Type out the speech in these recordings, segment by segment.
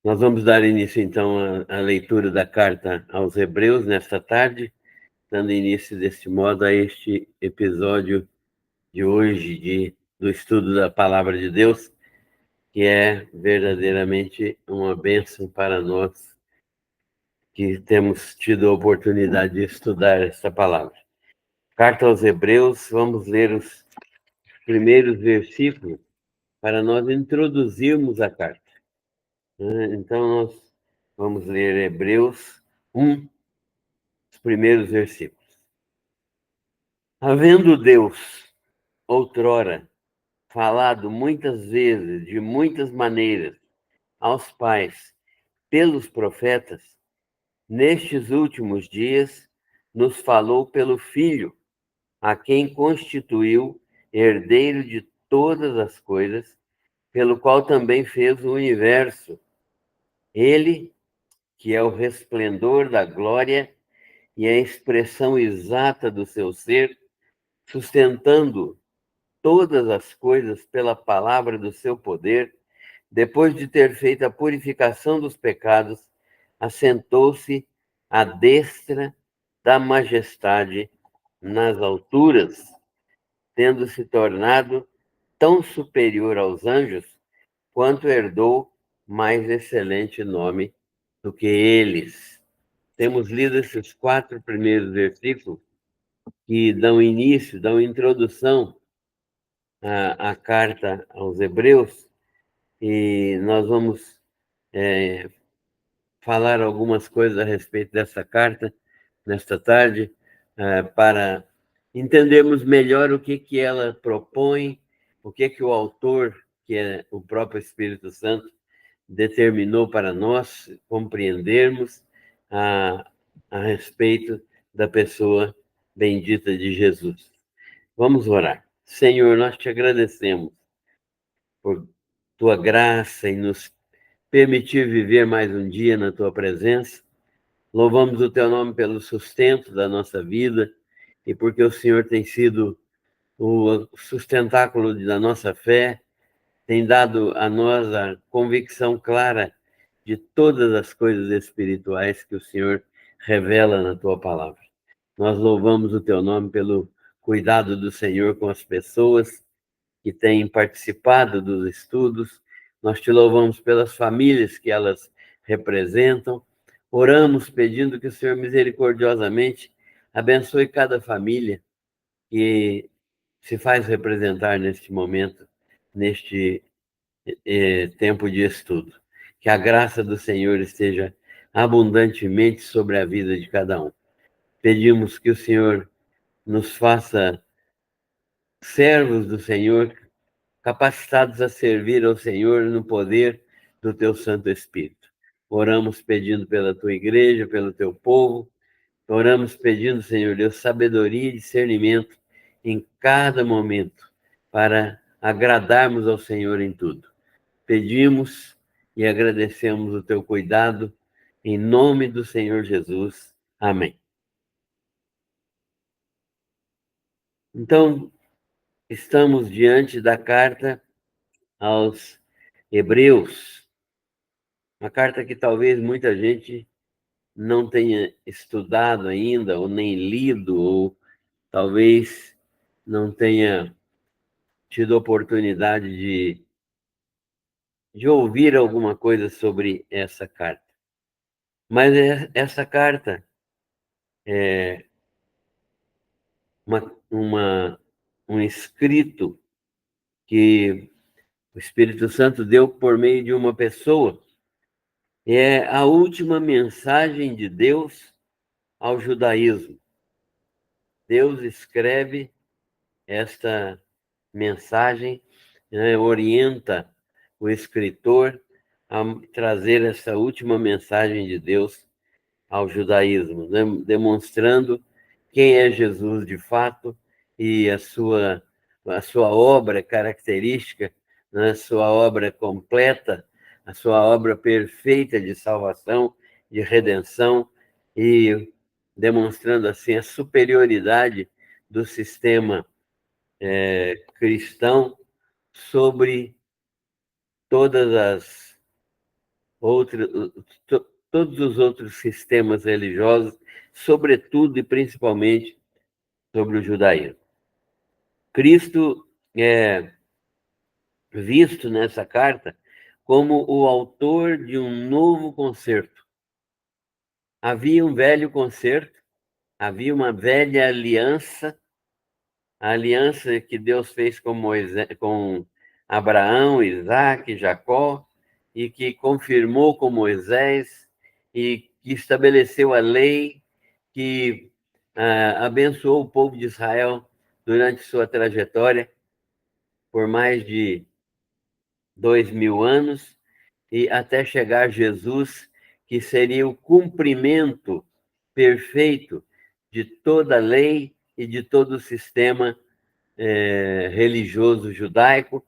Nós vamos dar início, então, à leitura da carta aos Hebreus nesta tarde, dando início deste modo a este episódio de hoje do estudo da Palavra de Deus, que é verdadeiramente uma bênção para nós que temos tido a oportunidade de estudar esta palavra. Carta aos Hebreus, vamos ler os primeiros versículos para nós introduzirmos a carta. Então, nós vamos ler Hebreus 1, os primeiros versículos. Havendo Deus, outrora, falado muitas vezes, de muitas maneiras, aos pais, pelos profetas, nestes últimos dias, nos falou pelo Filho, a quem constituiu herdeiro de todas as coisas, pelo qual também fez o universo. Ele, que é o resplendor da glória e a expressão exata do seu ser, sustentando todas as coisas pela palavra do seu poder, depois de ter feito a purificação dos pecados, assentou-se à destra da majestade nas alturas, tendo se tornado tão superior aos anjos, quanto herdou mais excelente nome do que eles. Temos lido esses 4 primeiros versículos que dão início, dão introdução à carta aos Hebreus, e nós vamos falar algumas coisas a respeito dessa carta nesta tarde, para entendermos melhor o que ela propõe, o que o autor, que é o próprio Espírito Santo, determinou para nós compreendermos a respeito da pessoa bendita de Jesus. Vamos orar. Senhor, nós te agradecemos por tua graça e nos permitir viver mais um dia na tua presença. Louvamos o teu nome pelo sustento da nossa vida e porque o Senhor tem sido o sustentáculo da nossa fé, tem dado a nós a convicção clara de todas as coisas espirituais que o Senhor revela na tua palavra. Nós louvamos o teu nome pelo cuidado do Senhor com as pessoas que têm participado dos estudos. Nós te louvamos pelas famílias que elas representam. Oramos pedindo que o Senhor misericordiosamente abençoe cada família que se faz representar neste momento, neste tempo de estudo. Que a graça do Senhor esteja abundantemente sobre a vida de cada um. Pedimos que o Senhor nos faça servos do Senhor, capacitados a servir ao Senhor no poder do teu Santo Espírito. Oramos pedindo pela tua igreja, pelo teu povo. Oramos pedindo, Senhor Deus, sabedoria e discernimento em cada momento para agradarmos ao Senhor em tudo. Pedimos e agradecemos o teu cuidado em nome do Senhor Jesus. Amém. Então, estamos diante da carta aos Hebreus, uma carta que talvez muita gente não tenha estudado ainda, ou nem lido, ou talvez não tenha tido oportunidade de ouvir alguma coisa sobre essa carta. Mas essa carta é um escrito que o Espírito Santo deu por meio de uma pessoa. É a última mensagem de Deus ao judaísmo. Deus escreve esta mensagem, orienta o escritor a trazer essa última mensagem de Deus ao judaísmo, demonstrando quem é Jesus de fato e a sua obra característica, a sua obra completa, a sua obra perfeita de salvação, de redenção, e demonstrando assim a superioridade do sistema cristão sobre todas as todos os outros sistemas religiosos, sobretudo e principalmente sobre o judaísmo. Cristo é visto nessa carta como o autor de um novo concerto. Havia um velho concerto, havia uma velha aliança, a aliança que Deus fez com Moisés, com Abraão, Isaque, Jacó, e que confirmou com Moisés, e que estabeleceu a lei, que abençoou o povo de Israel durante sua trajetória por mais de 2000 anos, e até chegar Jesus, que seria o cumprimento perfeito de toda a lei e de todo o sistema religioso judaico,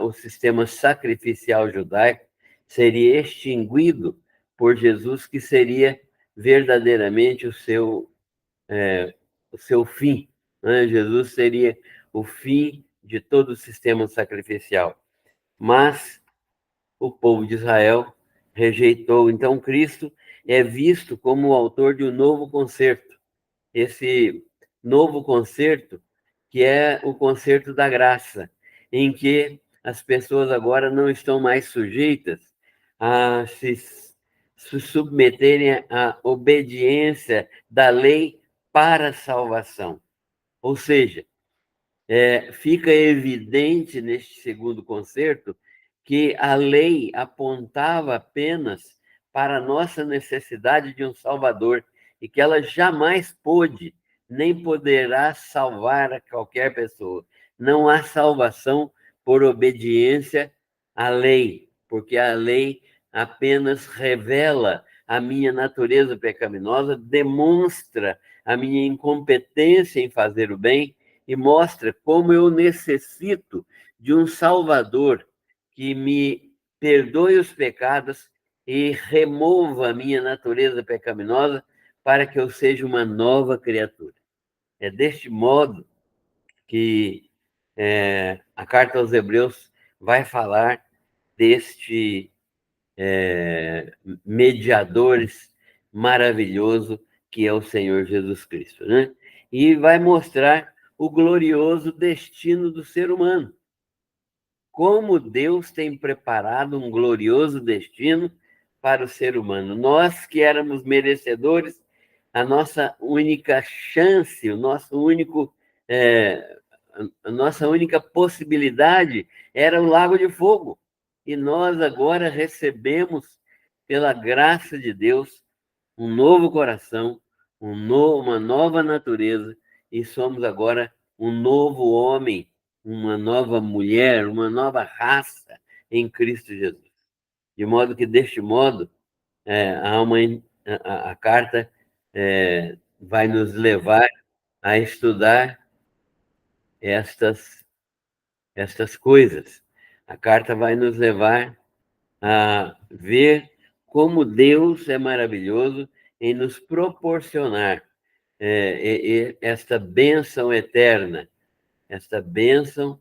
o sistema sacrificial judaico seria extinguido por Jesus, que seria verdadeiramente o seu fim, né? Jesus seria o fim de todo o sistema sacrificial. Mas o povo de Israel rejeitou. Então, Cristo é visto como o autor de um novo concerto. Esse novo concerto, que é o concerto da graça, em que as pessoas agora não estão mais sujeitas a se submeterem à obediência da lei para a salvação. Ou seja, fica evidente neste segundo concerto que a lei apontava apenas para a nossa necessidade de um Salvador e que ela jamais pôde nem poderá salvar a qualquer pessoa. Não há salvação por obediência à lei, porque a lei apenas revela a minha natureza pecaminosa, demonstra a minha incompetência em fazer o bem e mostra como eu necessito de um Salvador que me perdoe os pecados e remova a minha natureza pecaminosa para que eu seja uma nova criatura. É deste modo que a carta aos Hebreus vai falar deste mediador maravilhoso que é o Senhor Jesus Cristo, né? E vai mostrar o glorioso destino do ser humano. Como Deus tem preparado um glorioso destino para o ser humano. Nós que éramos merecedores, a nossa única chance, o nosso único, a nossa única possibilidade era o lago de fogo. E nós agora recebemos, pela graça de Deus, um novo coração, uma nova natureza, e somos agora um novo homem, uma nova mulher, uma nova raça em Cristo Jesus. De modo que, deste modo, a carta vai nos levar a estudar estas coisas. A carta vai nos levar a ver como Deus é maravilhoso em nos proporcionar esta bênção eterna, esta bênção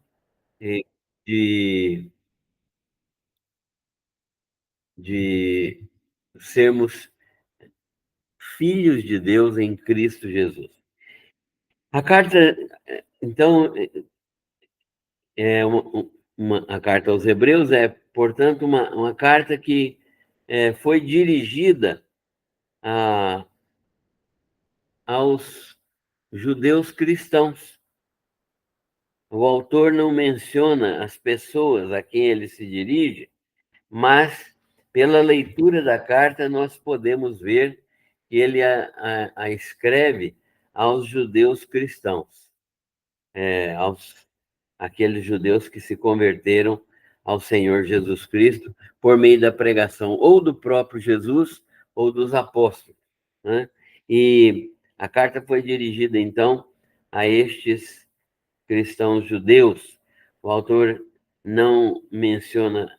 de, de sermos filhos de Deus em Cristo Jesus. A carta, então, a carta aos Hebreus é, portanto, uma carta que foi dirigida aos judeus cristãos. O autor não menciona as pessoas a quem ele se dirige, mas, pela leitura da carta, nós podemos ver que ele a escreve aos judeus cristãos, aqueles judeus que se converteram ao Senhor Jesus Cristo por meio da pregação ou do próprio Jesus ou dos apóstolos, né? E a carta foi dirigida, então, a estes cristãos judeus. O autor não menciona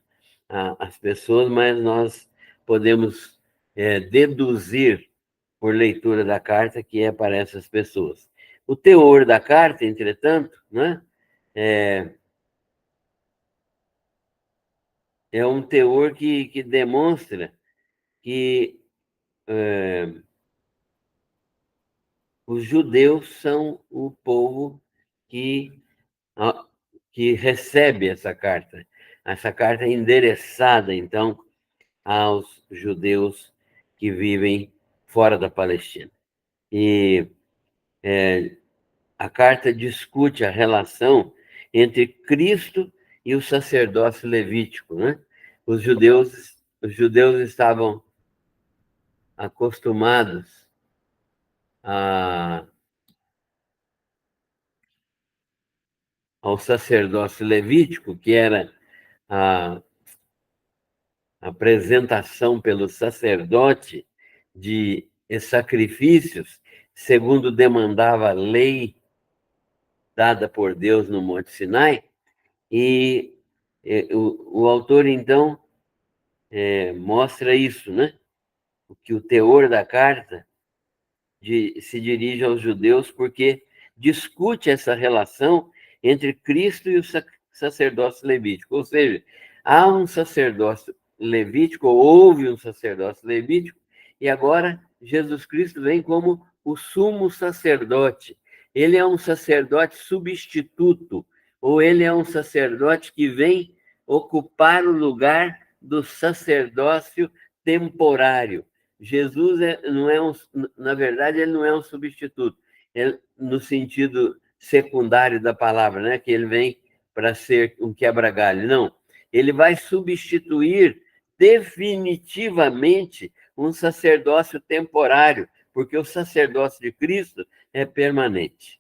as pessoas, mas nós podemos deduzir, por leitura da carta, que é para essas pessoas. O teor da carta, entretanto, né, é um teor que demonstra que os judeus são o povo que, que recebe essa carta. Essa carta é endereçada, então, aos judeus que vivem fora da Palestina. E a carta discute a relação entre Cristo e o sacerdócio levítico, né? Os judeus estavam acostumados a, ao sacerdócio levítico, que era a apresentação pelo sacerdote de sacrifícios, segundo demandava a lei dada por Deus no Monte Sinai, e o autor, então, mostra isso, né? Que o teor da carta se dirige aos judeus porque discute essa relação entre Cristo e o sacerdócio levítico. Ou seja, há um sacerdócio levítico, houve um sacerdócio levítico, e agora Jesus Cristo vem como o sumo sacerdote. Ele é um sacerdote substituto, ou ele é um sacerdote que vem ocupar o lugar do sacerdócio temporário. Jesus não é na verdade, ele não é um substituto, no sentido secundário da palavra, né? Que ele vem para ser um quebra-galho. Não, ele vai substituir definitivamente um sacerdócio temporário, porque o sacerdócio de Cristo é permanente.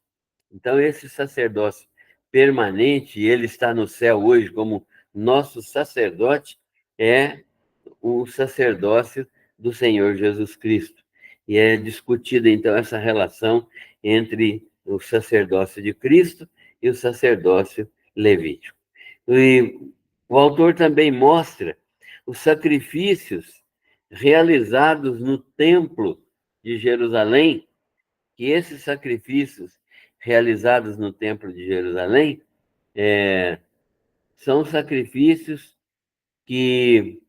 Então, esse sacerdócio permanente, ele está no céu hoje como nosso sacerdote, é o sacerdócio do Senhor Jesus Cristo. E é discutida, então, essa relação entre o sacerdócio de Cristo e o sacerdócio levítico. E o autor também mostra os sacrifícios realizados no templo de Jerusalém, que esses sacrifícios realizados no templo de Jerusalém são sacrifícios que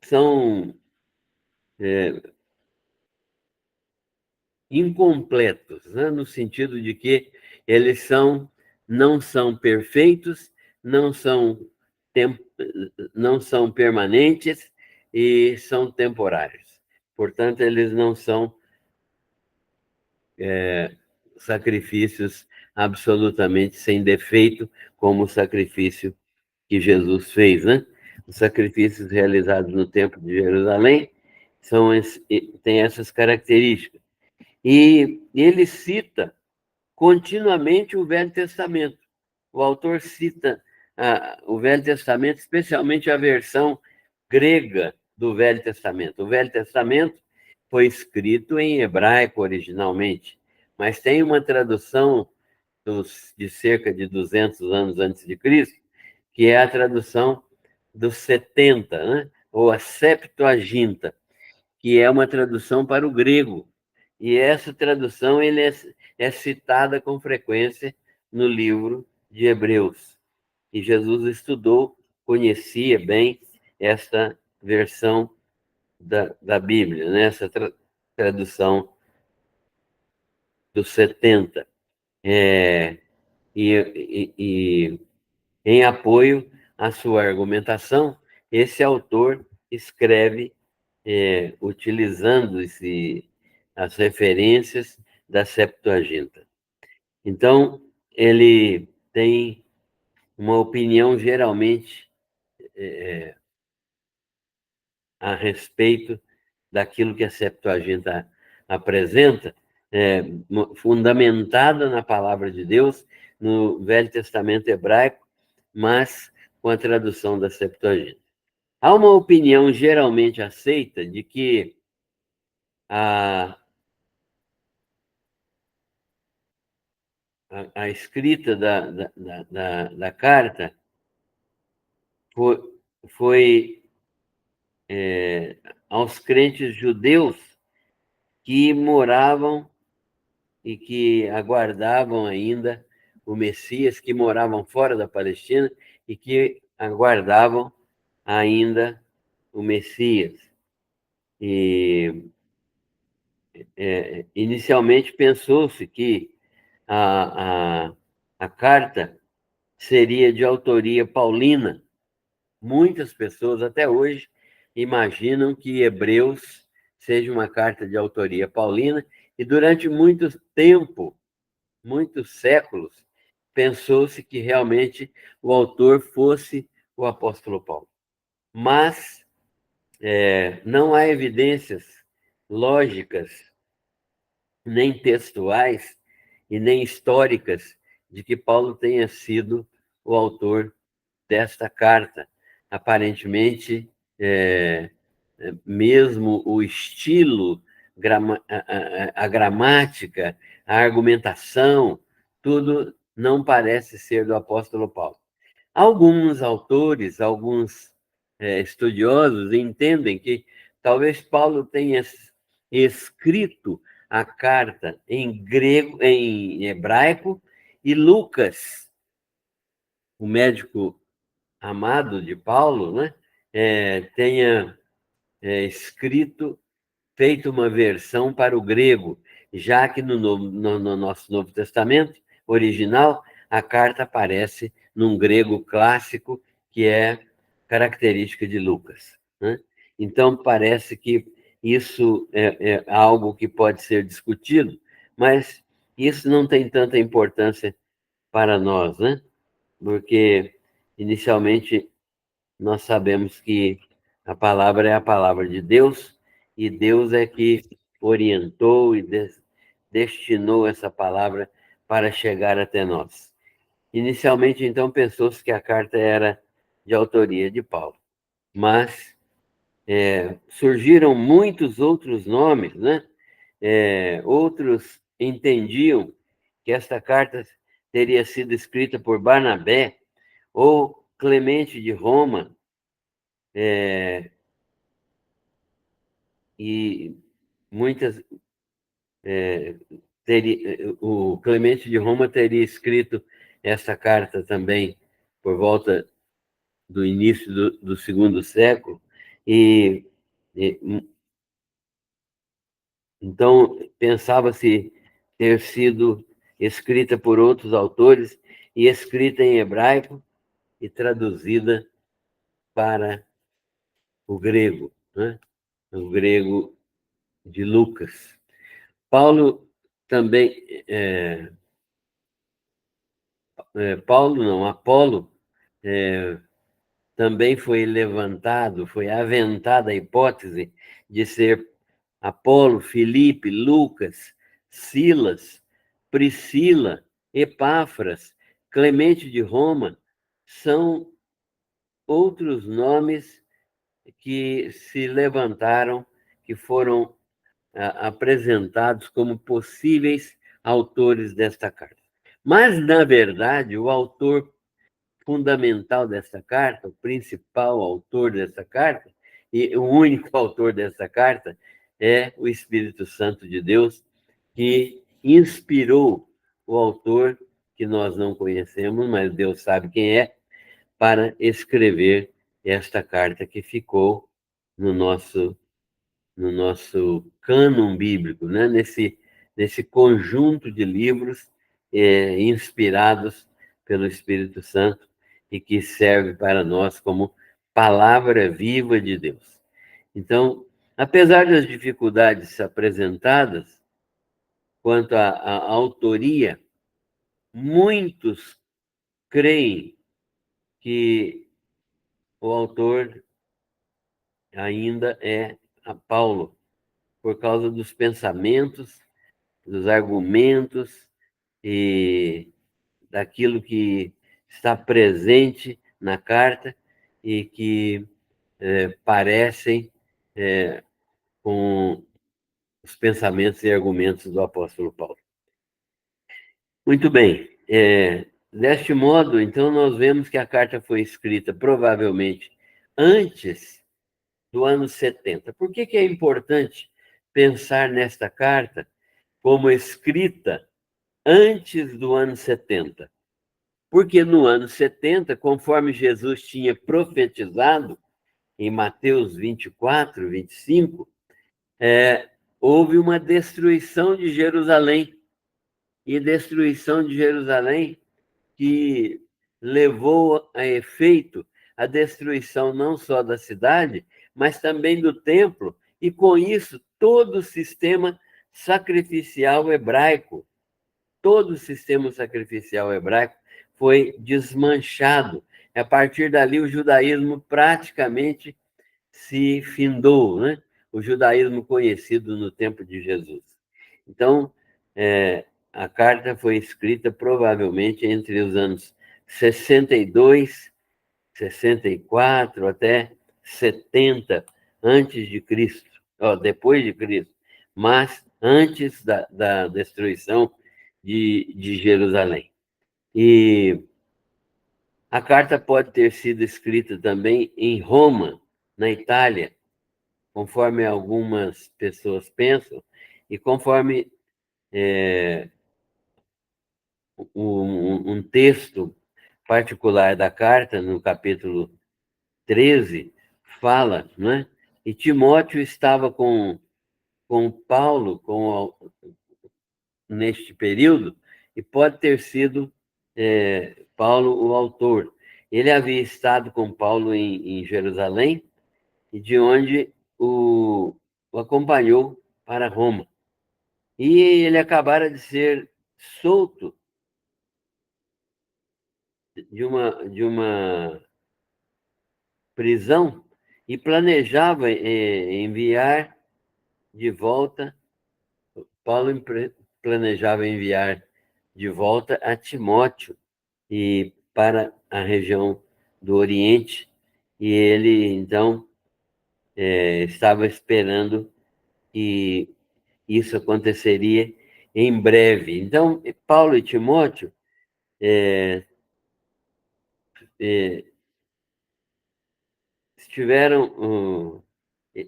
são incompletos, né? No sentido de que eles não são perfeitos, não são, não são permanentes e são temporários. Portanto, eles não são sacrifícios absolutamente sem defeito, como o sacrifício que Jesus fez, né? Os sacrifícios realizados no Templo de Jerusalém têm essas características. E ele cita continuamente o Velho Testamento. O autor cita o Velho Testamento, especialmente a versão grega do Velho Testamento. O Velho Testamento foi escrito em hebraico originalmente, mas tem uma tradução de cerca de 200 anos antes de Cristo, que é a tradução dos 70, né? Ou a Septuaginta, que é uma tradução para o grego. E essa tradução é citada com frequência no livro de Hebreus. E Jesus estudou, conhecia bem esta versão da Bíblia, né? Essa tradução dos 70. E em apoio à sua argumentação, esse autor escreve utilizando as referências da Septuaginta. Então, ele tem uma opinião geralmente a respeito daquilo que a Septuaginta apresenta, fundamentada na palavra de Deus, no Velho Testamento hebraico, mas com a tradução da Septuaginta. Há uma opinião geralmente aceita de que a escrita da carta foi aos crentes judeus que moravam e que aguardavam ainda o Messias, que moravam fora da Palestina e que aguardavam ainda o Messias. E inicialmente pensou-se que a carta seria de autoria paulina. Muitas pessoas até hoje imaginam que Hebreus seja uma carta de autoria paulina, e durante muito tempo, muitos séculos, pensou-se que realmente o autor fosse o apóstolo Paulo. Mas não há evidências lógicas, nem textuais e nem históricas de que Paulo tenha sido o autor desta carta. Aparentemente, mesmo o estilo, a gramática, a argumentação, tudo não parece ser do apóstolo Paulo. Alguns autores, alguns estudiosos entendem que talvez Paulo tenha escrito a carta em grego, em hebraico, e Lucas, o médico amado de Paulo, né, tenha escrito, feito uma versão para o grego, já que no nosso Novo Testamento original, a carta aparece num grego clássico, que é característica de Lucas, né? Então, parece que isso é algo que pode ser discutido, mas isso não tem tanta importância para nós, né? Porque, inicialmente, nós sabemos que a palavra é a palavra de Deus, e Deus é que orientou e destinou essa palavra para chegar até nós. Inicialmente, então, pensou-se que a carta era de autoria de Paulo, mas surgiram muitos outros nomes, né? Outros entendiam que esta carta teria sido escrita por Barnabé ou Clemente de Roma, e muitas o Clemente de Roma teria escrito essa carta também por volta do início do segundo século, e então pensava-se ter sido escrita por outros autores e escrita em hebraico e traduzida para o grego, né? O grego de Lucas. Paulo também, Paulo não, Apolo, também foi levantado, foi aventada a hipótese de ser Apolo, Filipe, Lucas, Silas, Priscila, Epáfras, Clemente de Roma, são outros nomes que se levantaram, que foram apresentados como possíveis autores desta carta. Mas, na verdade, o autor fundamental dessa carta, o principal autor dessa carta, e o único autor dessa carta, é o Espírito Santo de Deus, que inspirou o autor, que nós não conhecemos, mas Deus sabe quem é, para escrever esta carta que ficou no nosso cânon bíblico, né? nesse conjunto de livros inspirados pelo Espírito Santo e que serve para nós como palavra viva de Deus. Então, apesar das dificuldades apresentadas quanto à autoria, muitos creem que o autor ainda é a Paulo, por causa dos pensamentos, dos argumentos e daquilo que está presente na carta e que parecem com os pensamentos e argumentos do apóstolo Paulo. Muito bem. Deste modo, então, nós vemos que a carta foi escrita provavelmente antes do ano 70. Por que é importante pensar nesta carta como escrita antes do ano 70? porque no ano 70, conforme Jesus tinha profetizado, em Mateus 24, 25, houve uma destruição de Jerusalém. E destruição de Jerusalém que levou a efeito a destruição não só da cidade, mas também do templo, e com isso todo o sistema sacrificial hebraico, todo o sistema sacrificial hebraico foi desmanchado. A partir dali, o judaísmo praticamente se findou, né? O judaísmo conhecido no tempo de Jesus. Então, a carta foi escrita provavelmente entre os anos 62, 64 até 70 antes de Cristo, depois de Cristo, mas antes da destruição de Jerusalém. E a carta pode ter sido escrita também em Roma, na Itália, conforme algumas pessoas pensam, e conforme um texto particular da carta, no capítulo 13, fala, né? E Timóteo estava com Paulo neste período, e pode ter sido Paulo o autor. Ele havia estado com Paulo em Jerusalém, e de onde o acompanhou para Roma. E ele acabara de ser solto de uma prisão e planejava enviar de volta, Paulo planejava enviar de volta a Timóteo e para a região do Oriente, e ele, então, estava esperando que isso aconteceria em breve. Então, Paulo e Timóteo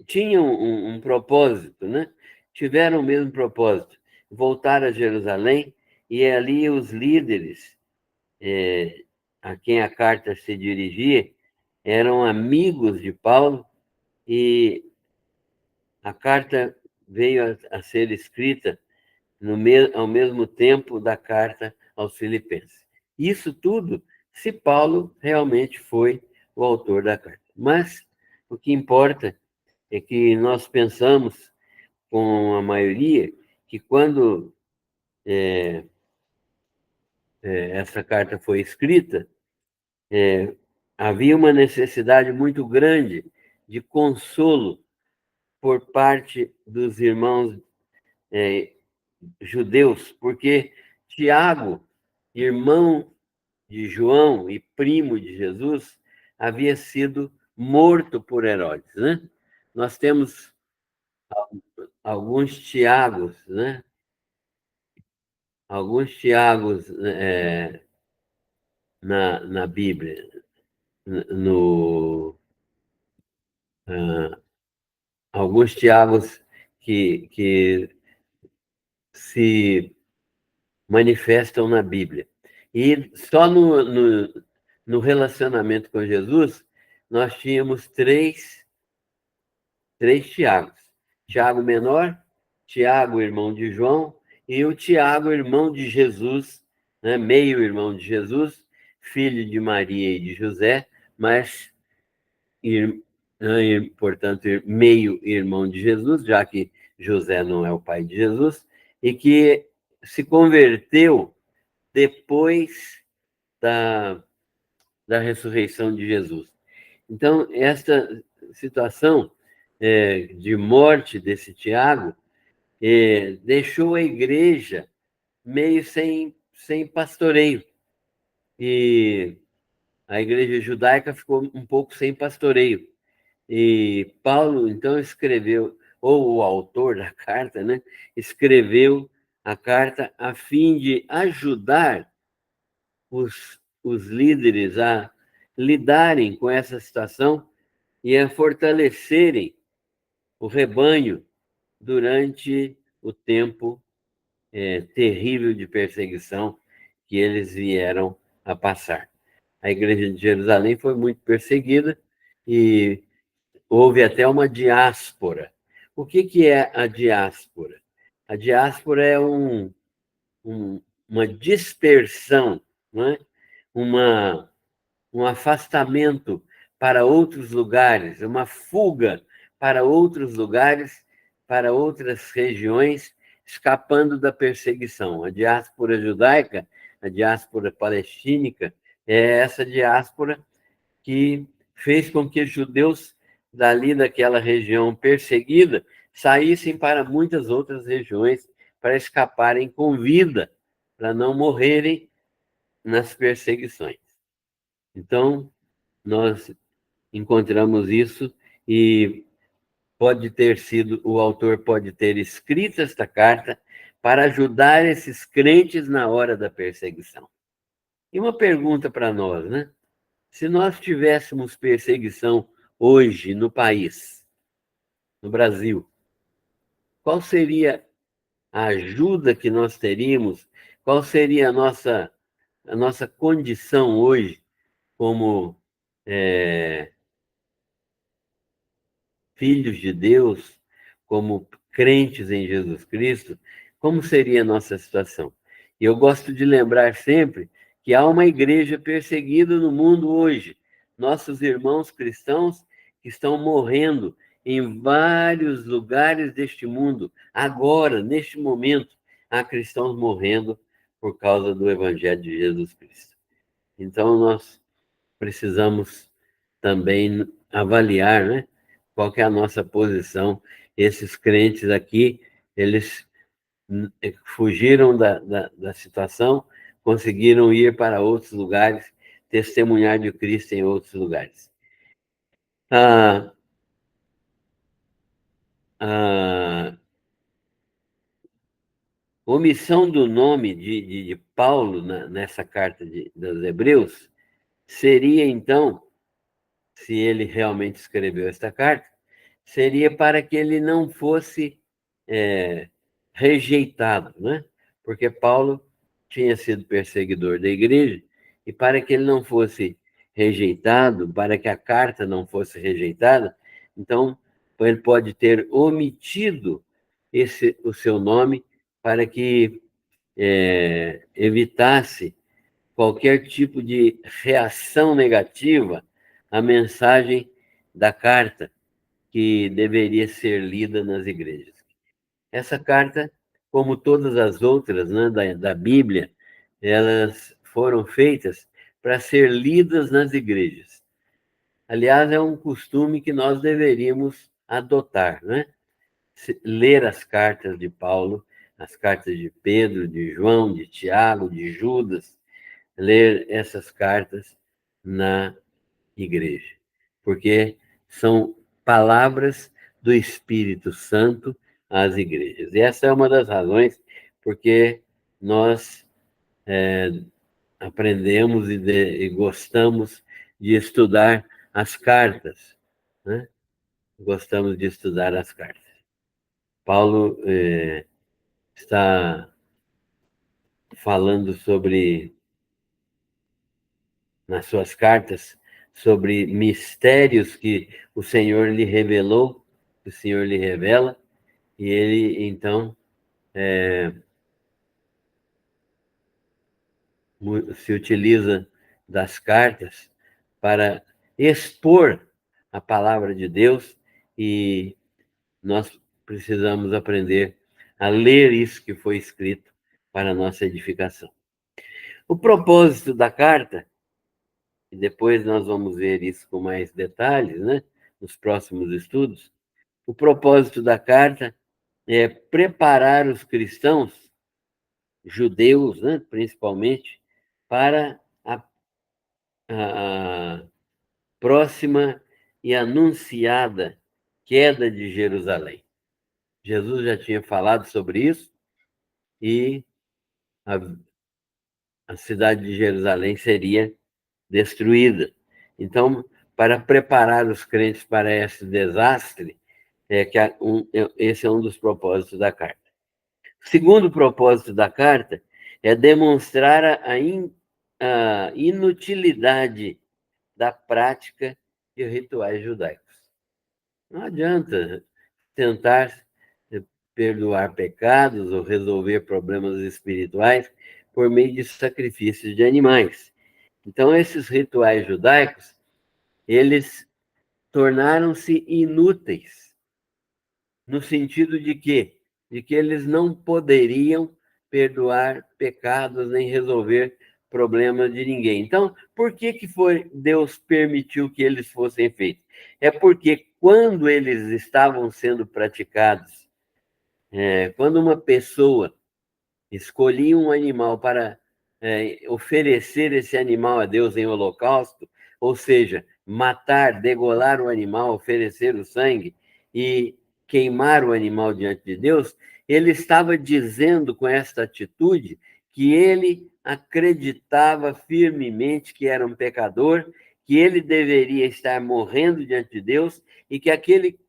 tinham um propósito, né? Tiveram o mesmo propósito, voltar a Jerusalém, e ali os líderes a quem a carta se dirigia eram amigos de Paulo, e a carta veio a ser escrita ao mesmo tempo da carta aos Filipenses. Isso tudo se Paulo realmente foi o autor da carta. Mas o que importa é que nós pensamos, com a maioria, que quando essa carta foi escrita, havia uma necessidade muito grande de consolo por parte dos irmãos judeus, porque Tiago, irmão de João e primo de Jesus, havia sido morto por Herodes, né? Nós temos alguns Tiagos, né? Alguns Tiagos na Bíblia, no, alguns Tiagos que se manifestam na Bíblia. E só no relacionamento com Jesus, nós tínhamos três Tiagos. Tiago menor, Tiago, irmão de João, e o Tiago, irmão de Jesus, né, meio irmão de Jesus, filho de Maria e de José, mas, portanto, meio irmão de Jesus, já que José não é o pai de Jesus, e que se converteu depois da ressurreição de Jesus. Então, esta situação de morte desse Tiago deixou a igreja meio sem pastoreio. E a igreja judaica ficou um pouco sem pastoreio. E Paulo, então, escreveu, ou o autor da carta, né, escreveu a carta a fim de ajudar os líderes a lidarem com essa situação e a fortalecerem o rebanho durante o tempo terrível de perseguição que eles vieram a passar. A igreja de Jerusalém foi muito perseguida e houve até uma diáspora. O que é a diáspora? A diáspora é uma dispersão, não é? Um afastamento para outros lugares, uma fuga para outros lugares, para outras regiões, escapando da perseguição. A diáspora judaica, a diáspora palestínica, é essa diáspora que fez com que judeus dali daquela região perseguida saíssem para muitas outras regiões para escaparem com vida, para não morrerem nas perseguições. Então, nós encontramos isso e pode ter sido, o autor pode ter escrito esta carta para ajudar esses crentes na hora da perseguição. E uma pergunta para nós, né? Se nós tivéssemos perseguição hoje no país, no Brasil, qual seria a ajuda que nós teríamos? Qual seria a nossa condição hoje como filhos de Deus, como crentes em Jesus Cristo? Como seria a nossa situação? E eu gosto de lembrar sempre que há uma igreja perseguida no mundo hoje. Nossos irmãos cristãos que estão morrendo em vários lugares deste mundo. Agora, neste momento, há cristãos morrendo por causa do Evangelho de Jesus Cristo. Então, nós precisamos também avaliar, né, qual que é a nossa posição. Esses crentes aqui, eles fugiram da situação, conseguiram ir para outros lugares, testemunhar de Cristo em outros lugares. A omissão do nome de Paulo nessa carta dos Hebreus seria, então, se ele realmente escreveu esta carta, seria para que ele não fosse rejeitado, né? Porque Paulo tinha sido perseguidor da igreja, e para que ele não fosse rejeitado, para que a carta não fosse rejeitada, então ele pode ter omitido o seu nome para que evitasse qualquer tipo de reação negativa à mensagem da carta que deveria ser lida nas igrejas. Essa carta, como todas as outras, né, da Bíblia, elas foram feitas para ser lidas nas igrejas. Aliás, é um costume que nós deveríamos adotar, né? Ler as cartas de Paulo, as cartas de Pedro, de João, de Tiago, de Judas, ler essas cartas na igreja, porque são palavras do Espírito Santo às igrejas. E essa é uma das razões porque nós aprendemos e gostamos de estudar as cartas, né? Gostamos de estudar as cartas. Paulo está falando nas suas cartas, sobre mistérios que o Senhor lhe revelou, que o Senhor lhe revela, e ele, então, se utiliza das cartas para expor a palavra de Deus, e nós precisamos aprender a ler isso que foi escrito para a nossa edificação. O propósito da carta, e depois nós vamos ver isso com mais detalhes, né, nos próximos estudos, o propósito da carta é preparar os cristãos, judeus, né, principalmente, para a próxima e anunciada queda de Jerusalém. Jesus já tinha falado sobre isso e a cidade de Jerusalém seria destruída. Então, para preparar os crentes para esse desastre, esse é um dos propósitos da carta. O segundo propósito da carta é demonstrar a inutilidade da prática de rituais judaicos. Não adianta tentar perdoar pecados ou resolver problemas espirituais por meio de sacrifícios de animais. Então, esses rituais judaicos, eles tornaram-se inúteis, no sentido de quê? De que eles não poderiam perdoar pecados nem resolver problemas de ninguém. Então, por que foi Deus permitiu que eles fossem feitos? É porque quando eles estavam sendo praticados, quando uma pessoa escolhia um animal para oferecer esse animal a Deus em holocausto, ou seja, matar, degolar o animal, oferecer o sangue e queimar o animal diante de Deus, ele estava dizendo com esta atitude que ele acreditava firmemente que era um pecador, que ele deveria estar morrendo diante de Deus e que aquele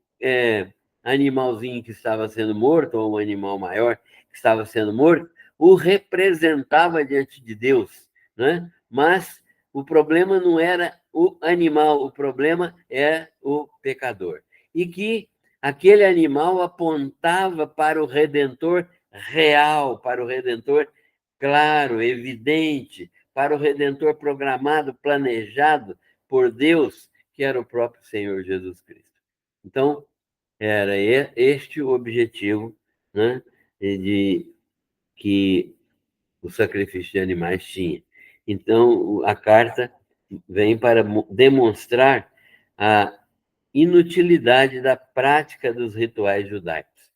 animalzinho que estava sendo morto, ou um animal maior que estava sendo morto, o representava diante de Deus, né? Mas o problema não era o animal, o problema é o pecador. E que aquele animal apontava para o Redentor real, para o Redentor claro, evidente, para o Redentor programado, planejado por Deus, que era o próprio Senhor Jesus Cristo. Então, era este o objetivo, né, de que o sacrifício de animais tinha. Então, a carta vem para demonstrar a inutilidade da prática dos rituais judaicos.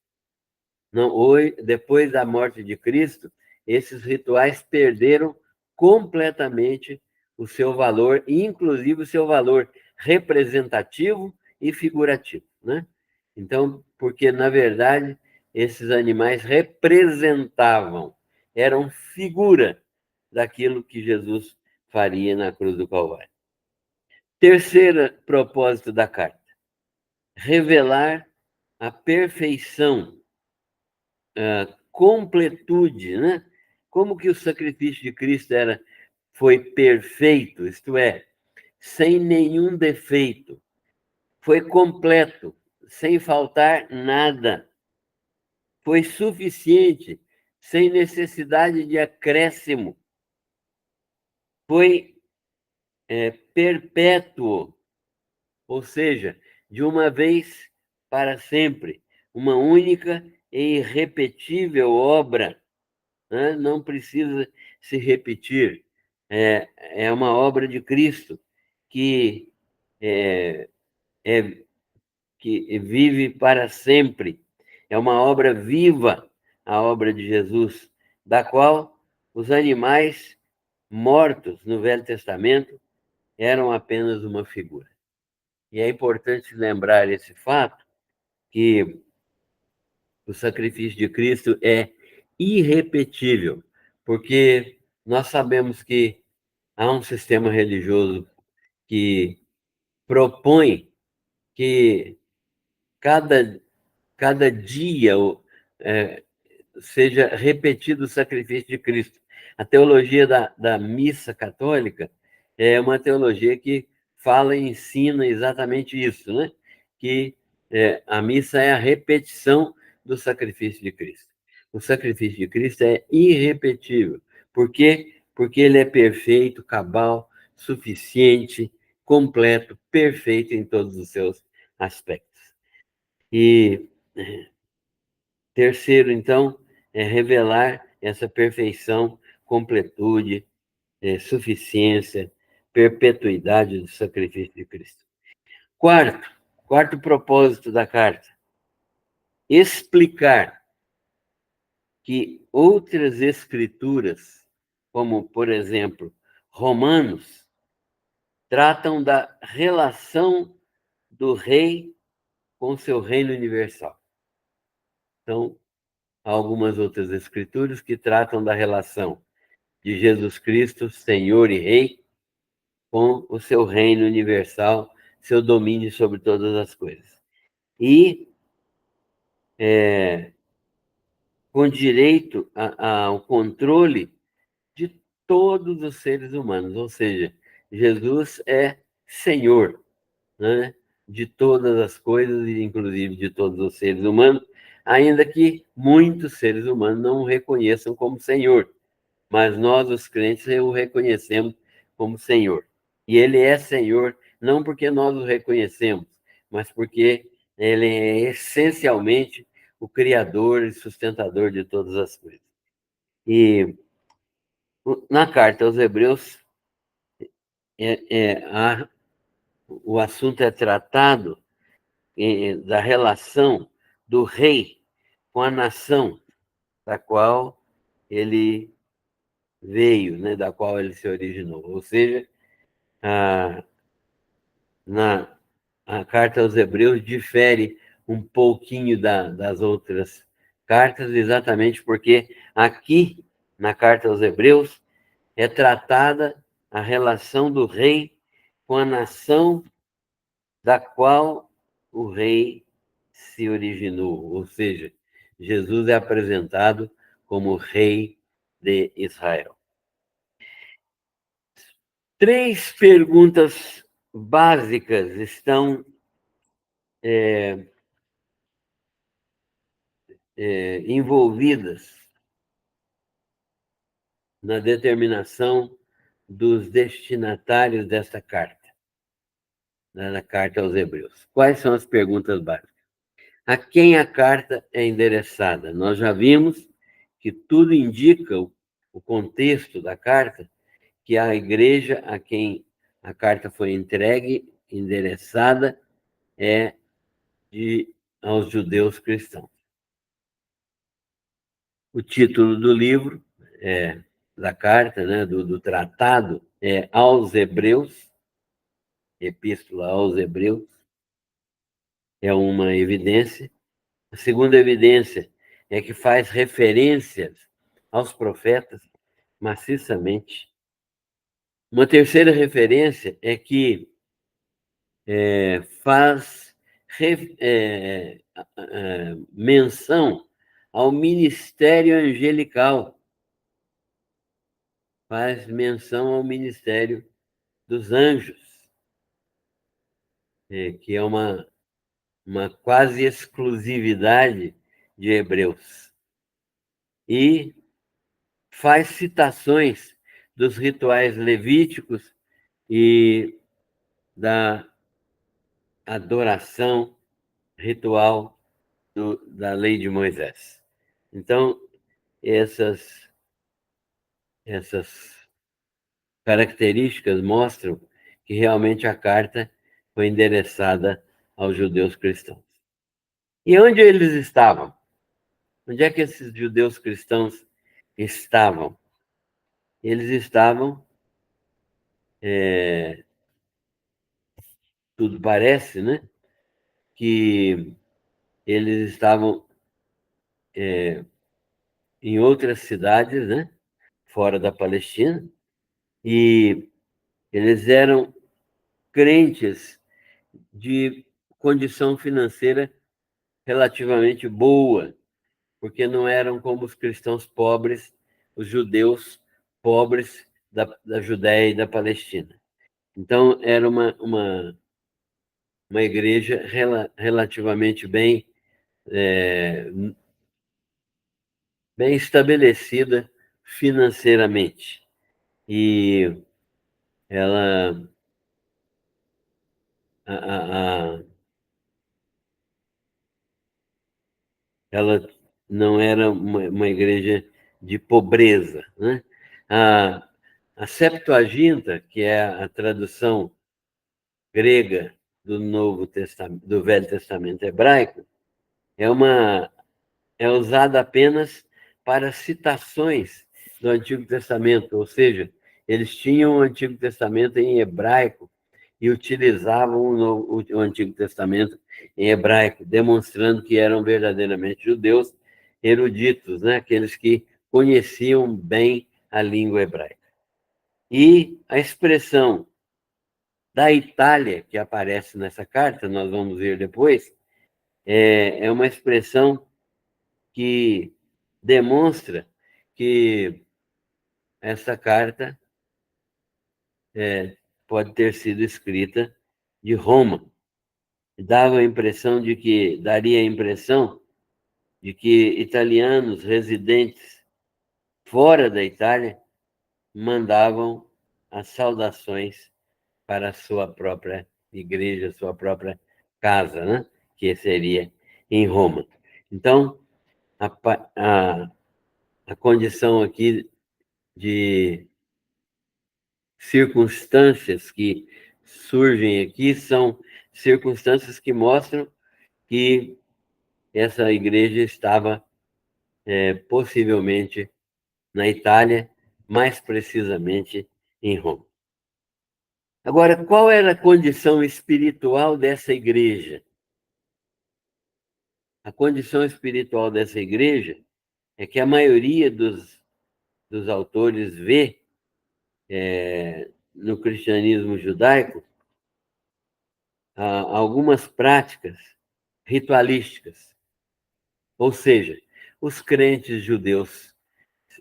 Não, hoje, depois da morte de Cristo, esses rituais perderam completamente o seu valor, inclusive o seu valor representativo e figurativo, né? Então, porque na verdade esses animais representavam, eram figura daquilo que Jesus faria na cruz do Calvário. Terceiro propósito da carta: revelar a perfeição, completude, né? Como que o sacrifício de Cristo foi perfeito, isto é, sem nenhum defeito, foi completo, sem faltar nada, foi suficiente, sem necessidade de acréscimo, foi perpétuo, ou seja, de uma vez para sempre, uma única e irrepetível obra, né? Não precisa se repetir. É uma obra de Cristo que, é, é, que vive para sempre. É uma obra viva, a obra de Jesus, da qual os animais mortos no Velho Testamento eram apenas uma figura. E é importante lembrar esse fato, que o sacrifício de Cristo é irrepetível, porque nós sabemos que há um sistema religioso que propõe que cada dia seja repetido o sacrifício de Cristo. A teologia da missa católica é uma teologia que fala e ensina exatamente isso, né? Que a missa é a repetição do sacrifício de Cristo. O sacrifício de Cristo é irrepetível. Por quê? Porque ele é perfeito, cabal, suficiente, completo, perfeito em todos os seus aspectos. E terceiro, então, é revelar essa perfeição, completude, suficiência, perpetuidade do sacrifício de Cristo. Quarto propósito da carta: explicar que outras escrituras, como, por exemplo, Romanos, tratam da relação do rei com seu reino universal. Então, há algumas outras escrituras que tratam da relação de Jesus Cristo, Senhor e Rei, com o seu reino universal, seu domínio sobre todas as coisas. E com direito ao controle de todos os seres humanos, ou seja, Jesus é Senhor, né, de todas as coisas, inclusive de todos os seres humanos, ainda que muitos seres humanos não o reconheçam como Senhor, mas nós, os crentes, o reconhecemos como Senhor. E ele é Senhor não porque nós o reconhecemos, mas porque ele é essencialmente o Criador e sustentador de todas as coisas. E na carta aos Hebreus, o assunto é tratado da relação do rei com a nação da qual ele veio, né, da qual ele se originou. Ou seja, a carta aos Hebreus difere um pouquinho das outras cartas, exatamente porque aqui, na carta aos Hebreus, é tratada a relação do rei com a nação da qual o rei se originou, ou seja, Jesus é apresentado como rei de Israel. 3 perguntas básicas estão envolvidas na determinação dos destinatários desta carta, na carta aos Hebreus. Quais são as perguntas básicas? A quem a carta é endereçada? Nós já vimos que tudo indica o contexto da carta, que a igreja a quem a carta foi entregue, endereçada, é aos judeus cristãos. O título do livro, da carta, né, do tratado, é Aos Hebreus, Epístola aos Hebreus, é uma evidência. A segunda evidência é que faz referências aos profetas maciçamente. Uma terceira referência é que faz menção ao ministério angelical, faz menção ao ministério dos anjos, que é uma quase exclusividade de Hebreus. E faz citações dos rituais levíticos e da adoração ritual da lei de Moisés. Então, essas características mostram que realmente a carta foi endereçada aos judeus cristãos. E onde eles estavam? Onde é que esses judeus cristãos estavam? Eles estavam, tudo parece, né, que eles estavam em outras cidades, né, fora da Palestina, e eles eram crentes de condição financeira relativamente boa, porque não eram como os cristãos pobres, os judeus pobres da Judéia e da Palestina. Então, era uma igreja relativamente bem estabelecida financeiramente. E ela, ela não era uma igreja de pobreza, né? A Septuaginta, que é a tradução grega do Novo Testamento, do Velho Testamento hebraico, é usada apenas para citações do Antigo Testamento, ou seja, eles tinham o Antigo Testamento em hebraico e utilizavam o Antigo Testamento em hebraico, demonstrando que eram verdadeiramente judeus eruditos, né? Aqueles que conheciam bem a língua hebraica. E a expressão da Itália, que aparece nessa carta, nós vamos ver depois, é uma expressão que demonstra que essa carta pode ter sido escrita de Roma. Daria a impressão de que italianos residentes fora da Itália mandavam as saudações para a sua própria igreja, sua própria casa, né? Que seria em Roma. Então, a condição aqui de circunstâncias que surgem aqui são circunstâncias que mostram que essa igreja estava possivelmente na Itália, mais precisamente em Roma. Agora, qual era a condição espiritual dessa igreja? A condição espiritual dessa igreja é que a maioria dos autores vê no cristianismo judaico algumas práticas ritualísticas. Ou seja, os crentes judeus,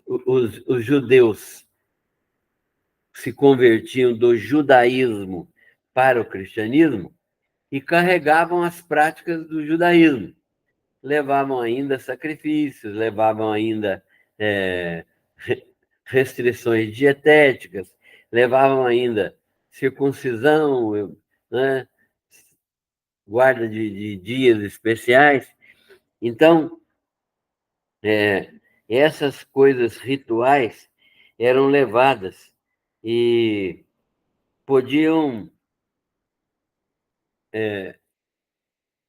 os judeus se convertiam do judaísmo para o cristianismo e carregavam as práticas do judaísmo. Levavam ainda sacrifícios, levavam ainda restrições dietéticas, levavam ainda circuncisão, né? Guarda de dias especiais. Então, essas coisas rituais eram levadas e podiam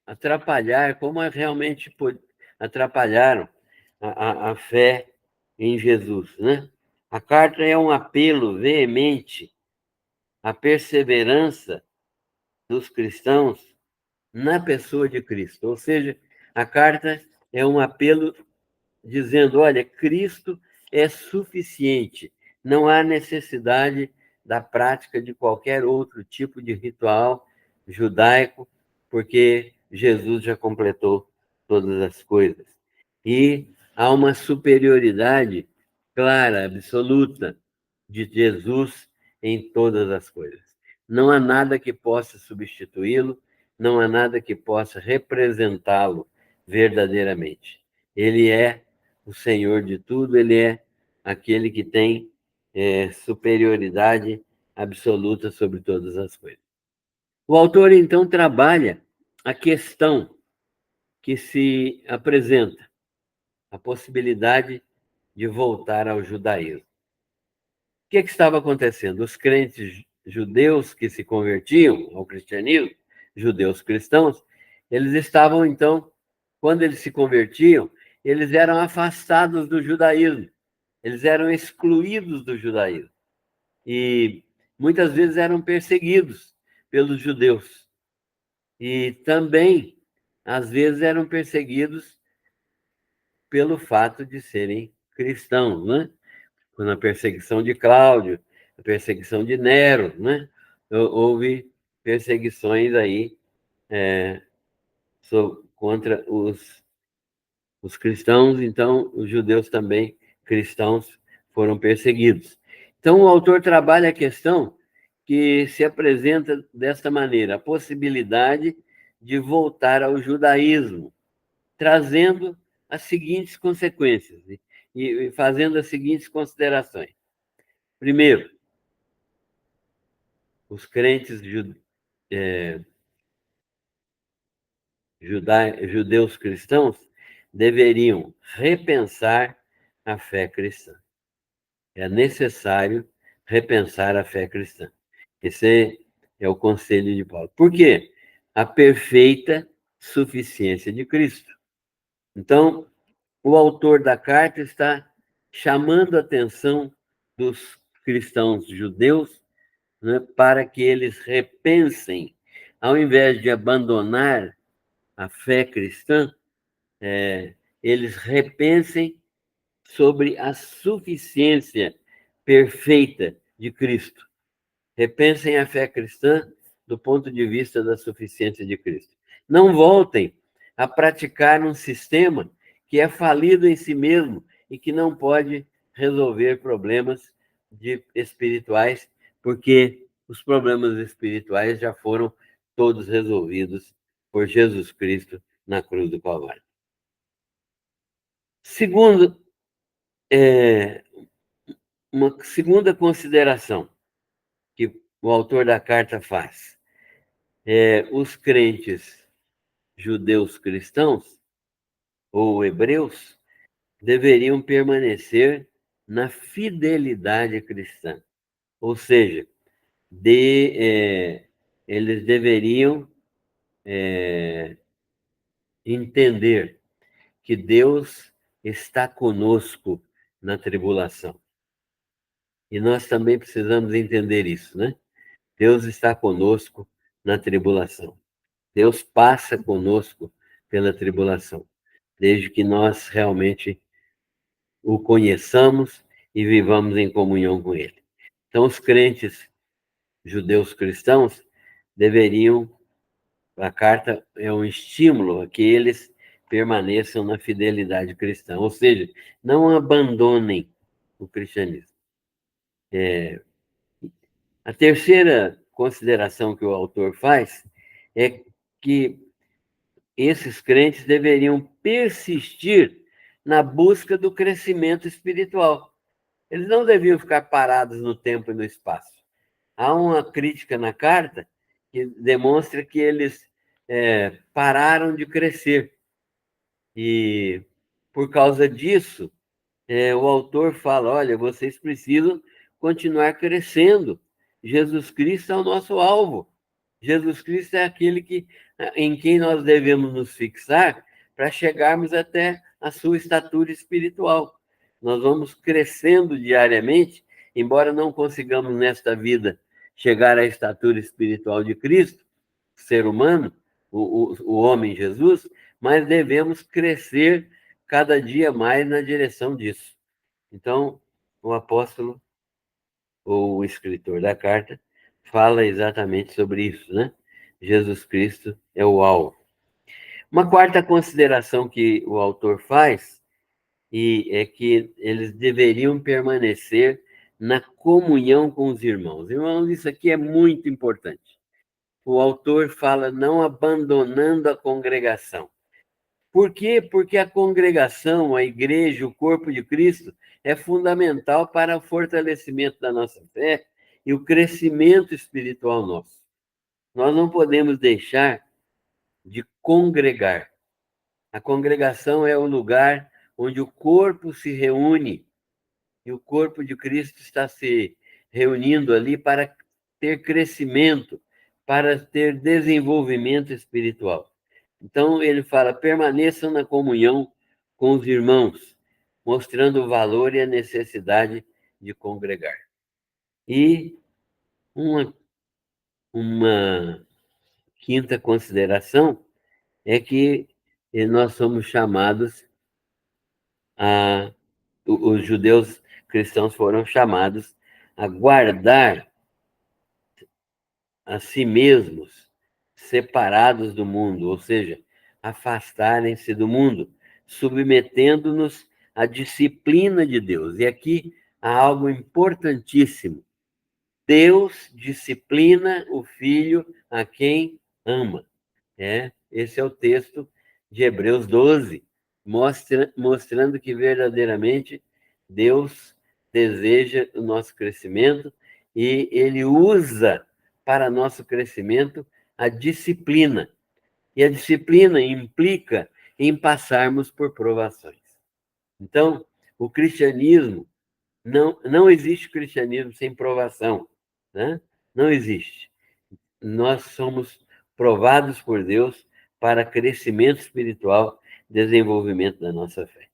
atrapalhar, como realmente atrapalharam a fé em Jesus, né? A carta é um apelo veemente à perseverança dos cristãos na pessoa de Cristo. Ou seja, a carta é um apelo dizendo, olha, Cristo é suficiente, não há necessidade da prática de qualquer outro tipo de ritual judaico, porque Jesus já completou todas as coisas. E há uma superioridade clara, absoluta, de Jesus em todas as coisas. Não há nada que possa substituí-lo, não há nada que possa representá-lo verdadeiramente. Ele é o Senhor de tudo, ele é aquele que tem superioridade absoluta sobre todas as coisas. O autor, então, trabalha a questão que se apresenta, a possibilidade de voltar ao judaísmo. O que estava acontecendo? Os crentes judeus que se convertiam ao cristianismo, judeus cristãos, eles estavam, então, quando eles se convertiam, eles eram afastados do judaísmo, eles eram excluídos do judaísmo. E muitas vezes eram perseguidos pelos judeus. E também, às vezes, eram perseguidos pelo fato de serem cristãos, né? Na perseguição de Cláudio, a perseguição de Nero, né? Houve perseguições aí contra os cristãos, então os judeus também cristãos foram perseguidos. Então o autor trabalha a questão que se apresenta desta maneira, a possibilidade de voltar ao judaísmo, trazendo as seguintes consequências e fazendo as seguintes considerações. Primeiro, os crentes judeus cristãos deveriam repensar a fé cristã. É necessário repensar a fé cristã. Esse é o conselho de Paulo. Por quê? A perfeita suficiência de Cristo. Então, o autor da carta está chamando a atenção dos cristãos judeus, né, para que eles repensem, ao invés de abandonar a fé cristã, eles repensem sobre a suficiência perfeita de Cristo. Repensem a fé cristã do ponto de vista da suficiência de Cristo. Não voltem a praticar um sistema que é falido em si mesmo e que não pode resolver problemas espirituais, porque os problemas espirituais já foram todos resolvidos por Jesus Cristo na cruz do Calvário. Segundo, uma segunda consideração que o autor da carta faz os crentes judeus cristãos ou hebreus deveriam permanecer na fidelidade cristã, ou seja, eles deveriam entender que Deus está conosco na tribulação. E nós também precisamos entender isso, né? Deus está conosco na tribulação. Deus passa conosco pela tribulação, desde que nós realmente o conheçamos e vivamos em comunhão com Ele. Então, os crentes judeus cristãos deveriam, a carta é um estímulo a que eles permaneçam na fidelidade cristã, ou seja, não abandonem o cristianismo. A terceira consideração que o autor faz é que esses crentes deveriam persistir na busca do crescimento espiritual. Eles não deviam ficar parados no tempo e no espaço. Há uma crítica na carta que demonstra que eles pararam de crescer. E, por causa disso, o autor fala, olha, vocês precisam continuar crescendo. Jesus Cristo é o nosso alvo. Jesus Cristo é aquele em quem nós devemos nos fixar para chegarmos até a sua estatura espiritual. Nós vamos crescendo diariamente, embora não consigamos nesta vida chegar à estatura espiritual de Cristo, ser humano, o homem Jesus, mas devemos crescer cada dia mais na direção disso. Então, o apóstolo, ou o escritor da carta, fala exatamente sobre isso, né? Jesus Cristo é o alvo. Uma quarta consideração que o autor faz é que eles deveriam permanecer na comunhão com os irmãos. Irmãos, isso aqui é muito importante. O autor fala não abandonando a congregação. Por quê? Porque a congregação, a igreja, o corpo de Cristo é fundamental para o fortalecimento da nossa fé e o crescimento espiritual nosso. Nós não podemos deixar de congregar. A congregação é o lugar onde o corpo se reúne e o corpo de Cristo está se reunindo ali para ter crescimento, para ter desenvolvimento espiritual. Então, ele fala, permaneçam na comunhão com os irmãos, mostrando o valor e a necessidade de congregar. E uma quinta consideração é que nós somos chamados os judeus cristãos foram chamados a guardar a si mesmos separados do mundo, ou seja, afastarem-se do mundo, submetendo-nos à disciplina de Deus. E aqui há algo importantíssimo. Deus disciplina o filho a quem ama. Esse é o texto de Hebreus 12, mostrando que verdadeiramente Deus deseja o nosso crescimento e Ele usa para nosso crescimento a disciplina. E a disciplina implica em passarmos por provações. Então, o cristianismo, não existe cristianismo sem provação, né? Não existe. Nós somos provados por Deus para crescimento espiritual, desenvolvimento da nossa fé.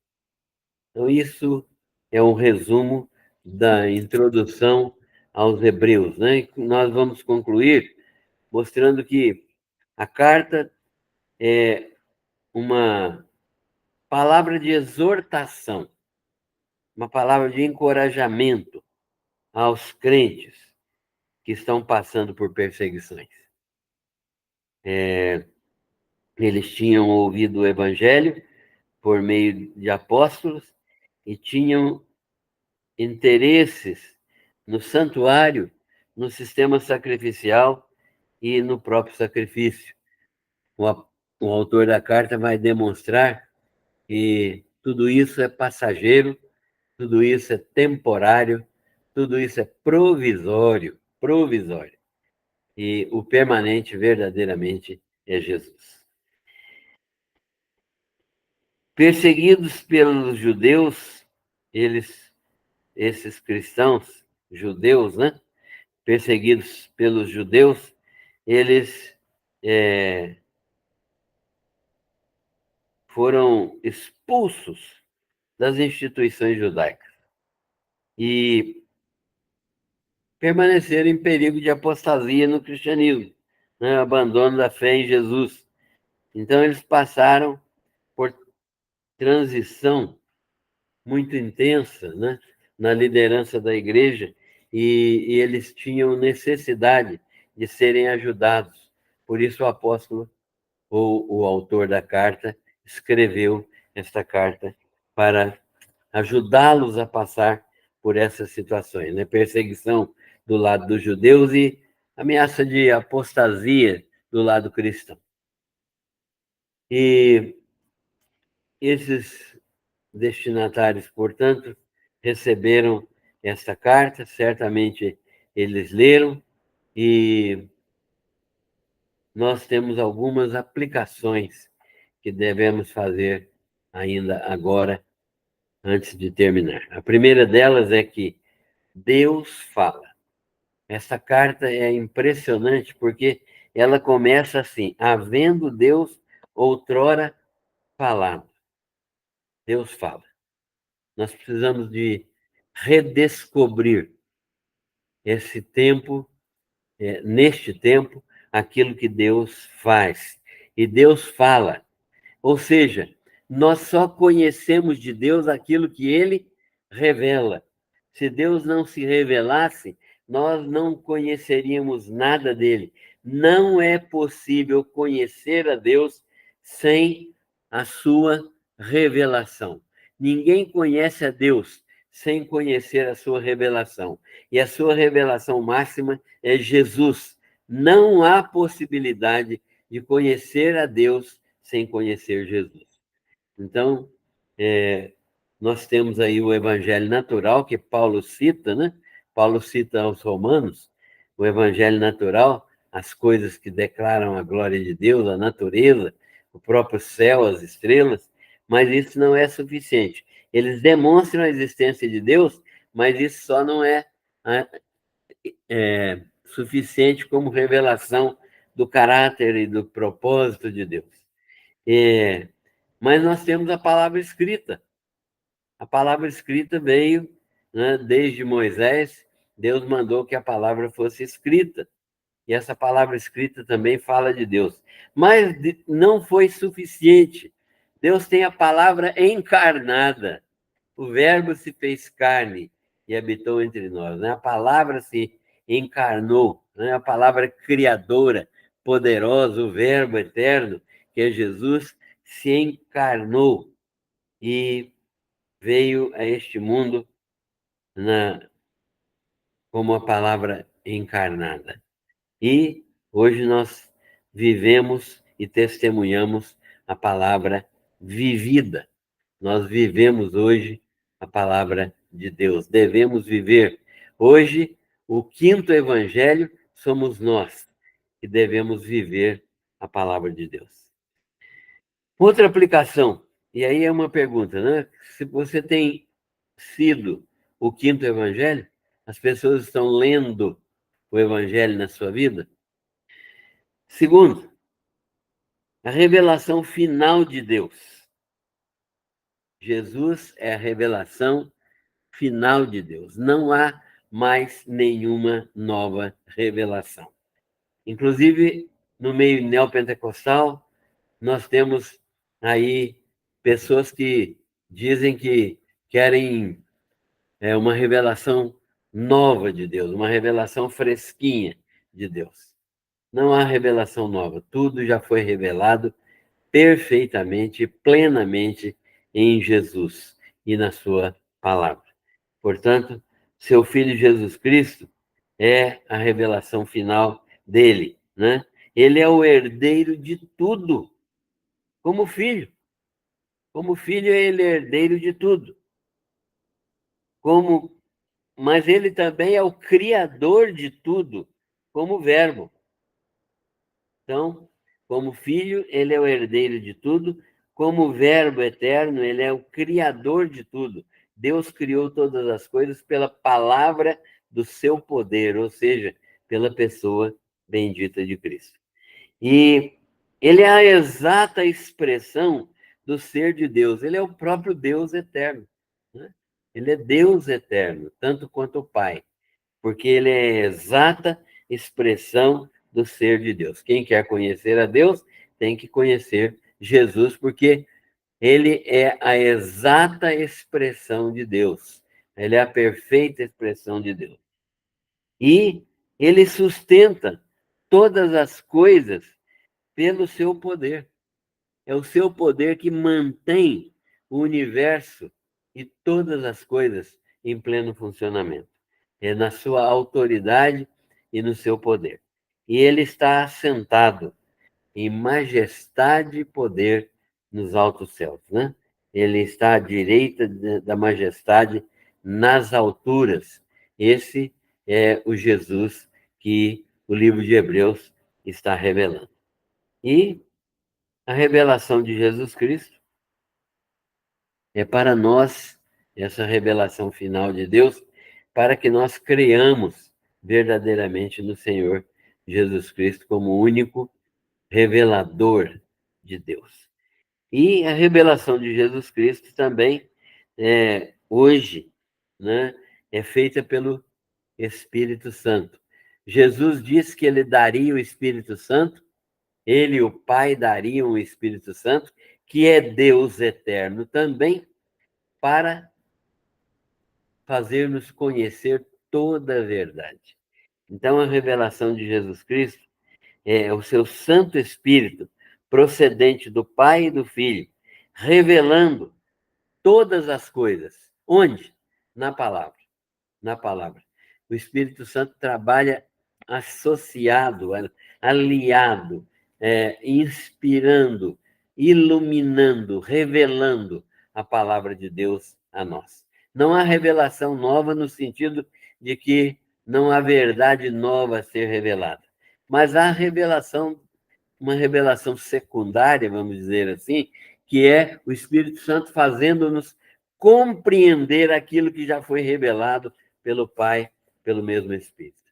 Então, isso é um resumo da introdução aos Hebreus, né? E nós vamos concluir mostrando que a carta é uma palavra de exortação, uma palavra de encorajamento aos crentes que estão passando por perseguições. Eles tinham ouvido o evangelho por meio de apóstolos e tinham interesses no santuário, no sistema sacrificial e no próprio sacrifício. O autor da carta vai demonstrar que tudo isso é passageiro, tudo isso é temporário, tudo isso é provisório, provisório. E o permanente verdadeiramente é Jesus. Perseguidos pelos judeus, esses cristãos judeus, né? Perseguidos pelos judeus, eles foram expulsos das instituições judaicas e permaneceram em perigo de apostasia no cristianismo, né? Abandono da fé em Jesus. Então, eles passaram por transição muito intensa, né, na liderança da igreja, e eles tinham necessidade de serem ajudados. Por isso o apóstolo, ou o autor da carta, escreveu esta carta para ajudá-los a passar por essas situações, né? Perseguição do lado dos judeus e ameaça de apostasia do lado cristão. E esses destinatários, portanto, receberam esta carta, certamente eles leram, e nós temos algumas aplicações que devemos fazer ainda agora, antes de terminar. A primeira delas é que Deus fala. Essa carta é impressionante porque ela começa assim: havendo Deus outrora falado. Deus fala. Nós precisamos de redescobrir esse tempo, neste tempo, aquilo que Deus faz. E Deus fala. Ou seja, nós só conhecemos de Deus aquilo que ele revela. Se Deus não se revelasse, nós não conheceríamos nada dele. Não é possível conhecer a Deus sem a sua revelação. Ninguém conhece a Deus sem conhecer a sua revelação. E a sua revelação máxima é Jesus. Não há possibilidade de conhecer a Deus sem conhecer Jesus. Então, nós temos aí o evangelho natural, que Paulo cita, né? Paulo cita aos Romanos, o evangelho natural, as coisas que declaram a glória de Deus, a natureza, o próprio céu, as estrelas, mas isso não é suficiente. Eles demonstram a existência de Deus, mas isso só não é suficiente como revelação do caráter e do propósito de Deus. Mas nós temos a palavra escrita. A palavra escrita veio, né, desde Moisés, Deus mandou que a palavra fosse escrita. E essa palavra escrita também fala de Deus. Mas não foi suficiente. Deus tem a palavra encarnada. O Verbo se fez carne e habitou entre nós, né? A palavra se encarnou, né? A palavra criadora, poderosa, o Verbo eterno, que é Jesus, se encarnou e veio a este mundo como a palavra encarnada. E hoje nós vivemos e testemunhamos a palavra vivida. Nós vivemos hoje a palavra de Deus. Devemos viver. Hoje, o quinto evangelho somos nós, que devemos viver a palavra de Deus. Outra aplicação, e aí é uma pergunta, né? Se você tem sido o quinto evangelho, as pessoas estão lendo o evangelho na sua vida? Segundo, a revelação final de Deus. Jesus é a revelação final de Deus. Não há mais nenhuma nova revelação. Inclusive, no meio neopentecostal, nós temos aí pessoas que dizem que querem uma revelação nova de Deus, uma revelação fresquinha de Deus. Não há revelação nova, tudo já foi revelado perfeitamente, plenamente em Jesus e na sua palavra. Portanto, seu Filho Jesus Cristo é a revelação final dele, né? Ele é o herdeiro de tudo, como filho. Como filho, ele é herdeiro de tudo. Mas ele também é o criador de tudo, como verbo. Então, como filho, ele é o herdeiro de tudo, como verbo eterno, ele é o criador de tudo. Deus criou todas as coisas pela palavra do seu poder, ou seja, pela pessoa bendita de Cristo. E ele é a exata expressão do ser de Deus. Ele é o próprio Deus eterno, né? Ele é Deus eterno, tanto quanto o Pai, porque ele é a exata expressão do ser de Deus. Quem quer conhecer a Deus tem que conhecer Jesus, porque ele é a exata expressão de Deus. Ele é a perfeita expressão de Deus. E ele sustenta todas as coisas pelo seu poder. É o seu poder que mantém o universo e todas as coisas em pleno funcionamento. É na sua autoridade e no seu poder. E ele está assentado em majestade e poder nos altos céus, né? Ele está à direita da majestade nas alturas. Esse é o Jesus que o livro de Hebreus está revelando. E a revelação de Jesus Cristo é para nós, essa revelação final de Deus, para que nós creiamos verdadeiramente no Senhor Jesus Cristo como único revelador de Deus. E a revelação de Jesus Cristo também, hoje, né, é feita pelo Espírito Santo. Jesus disse que ele daria o Espírito Santo, ele e o Pai dariam o Espírito Santo, que é Deus eterno também, para fazer-nos conhecer toda a verdade. Então, a revelação de Jesus Cristo é o seu Santo Espírito, procedente do Pai e do Filho, revelando todas as coisas. Onde? Na palavra. Na palavra. O Espírito Santo trabalha associado, aliado, inspirando, iluminando, revelando a palavra de Deus a nós. Não há revelação nova no sentido de que não há verdade nova a ser revelada, mas há revelação, uma revelação secundária, vamos dizer assim, que é o Espírito Santo fazendo-nos compreender aquilo que já foi revelado pelo Pai, pelo mesmo Espírito.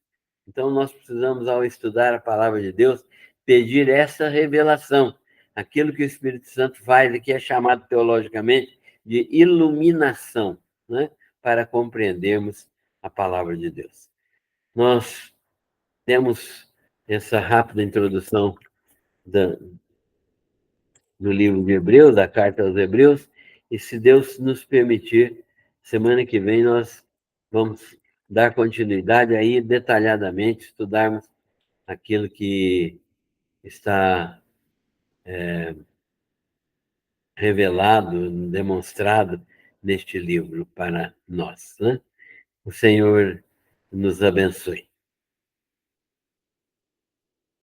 Então, nós precisamos, ao estudar a palavra de Deus, pedir essa revelação, aquilo que o Espírito Santo faz, e que é chamado teologicamente de iluminação, né? Para compreendermos a palavra de Deus. Nós temos essa rápida introdução do livro de Hebreus, da carta aos Hebreus, e se Deus nos permitir, semana que vem nós vamos dar continuidade aí, detalhadamente, estudarmos aquilo que está revelado, demonstrado neste livro para nós, né? O Senhor nos abençoe.